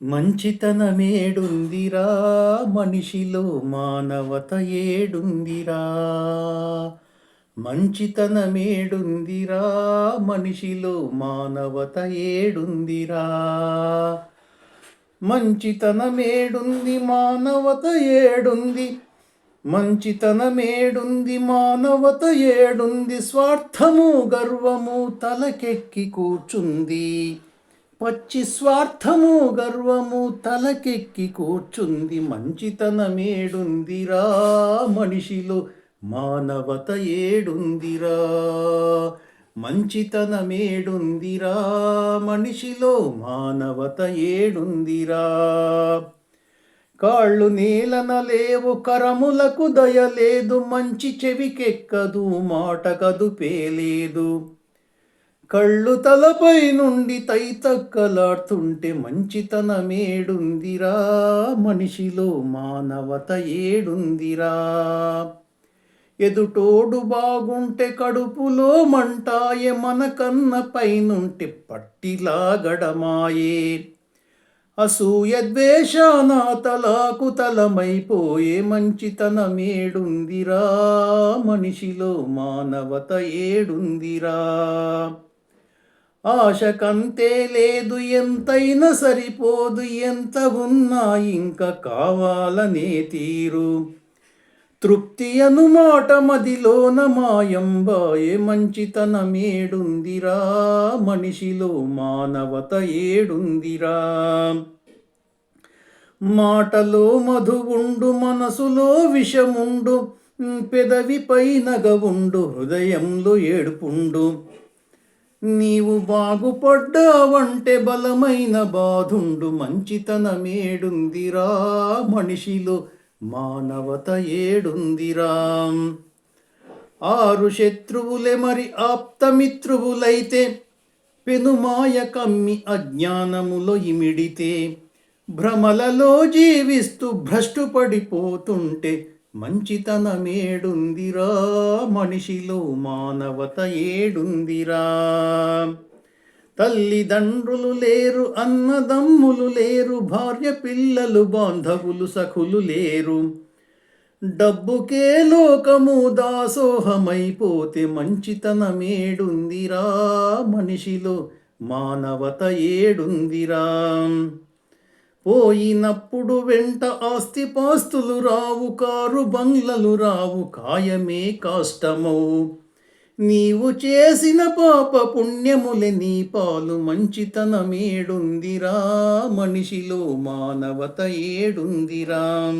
మంచితనమేడుందిరా మనిషిలో మానవత ఏడుందిరా. మంచితనమేడుందిరా మనిషిలో మానవత ఏడుందిరా. మంచితనమేడుంది మానవత ఏడుంది. మంచితనమేడుంది మానవత ఏడుంది. స్వార్థము గర్వము తలకెక్కి కూర్చుంది. పచ్చి స్వార్థము గర్వము తలకెక్కి కూర్చుంది. మంచితనమేడుందిరా మనిషిలో మానవత ఏడుందిరా. మంచితనమేడుందిరా మనిషిలో మానవత ఏడుందిరా. కాళ్ళు నేలన లేవు కరములకు దయలేదు. మంచి చెవికెక్కదు మాట కదుపేలేదు. కళ్ళు తలపై నుండి తైతక్కలాడుతుంటే మంచితనమేడుందిరా మనిషిలో మానవత ఏడుందిరా. ఎదుటోడు బాగుంటే కడుపులో మంటాయే, మన కన్న పైనుంటే పట్టిలాగడమాయే. అసూయ ద్వేషాన తలాకు తలమైపోయే. మంచితనమేడుందిరా మనిషిలో మానవత ఏడుందిరా. ఆశకంతే లేదు ఎంతైనా సరిపోదు, ఎంత ఉన్నా ఇంకా కావాలనే తీరు. తృప్తి అను మాట మదిలోన మాయంబాయే. మంచితనమేడుందిరా మనిషిలో మానవత ఏడుందిరా. మాటలో మధువుండు మనసులో విషముండు, పెదవిపై నగవుండు హృదయంలో ఏడుపుండు. నీవు బాగుపడ్డావంటే బలమైన బాధుండు. మంచితనమేడుందిరా మనిషిలో మానవత ఏడుందిరా. ఆరు శత్రువులే మరి ఆప్తమిత్రువులైతే, పెనుమాయ కమ్మి అజ్ఞానములో ఇమిడితే, భ్రమలలో జీవిస్తూ భ్రష్టు పడిపోతుంటే మంచితనమేడుందిరా మనిషిలో మానవత ఏడుందిరా. తల్లిదండ్రులు లేరు, అన్నదమ్ములు లేరు, భార్య పిల్లలు బాంధవులు సఖులు లేరు. డబ్బుకే లోకము దాసోహమైపోతే మంచితనమేడుందిరా మనిషిలో మానవత ఏడుందిరా. పోయినప్పుడు వెంట ఆస్తిపాస్తులు రావు, కారు బంగ్లలు రావు, కాయమే కాష్టమవు. నీవు చేసిన పాప పుణ్యములే నీ పాలు. మంచితనమేడుందిరా మనిషిలో మానవత ఏడుందిరా.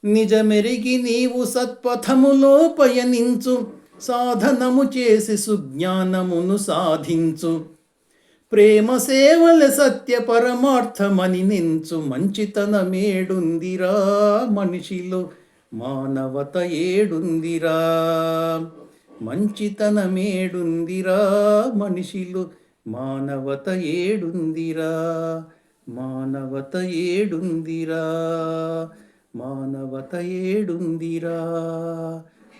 నిజమెరిగి నీవు సత్పథములో పయనించు, సాధనము చేసి సుజ్ఞానమును సాధించు. ప్రేమ సేవల సత్య పరమార్థమని నించు. మంచితనమేడుందిరా మనిషిలో మానవత ఏడుందిరా. మంచితనమేడుందిరా మనిషిలో మానవత ఏడుందిరా. మానవత ఏడుందిరా. మానవత ఏడుందిరా.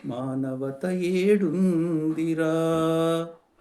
మానవత ఏడుందిరా.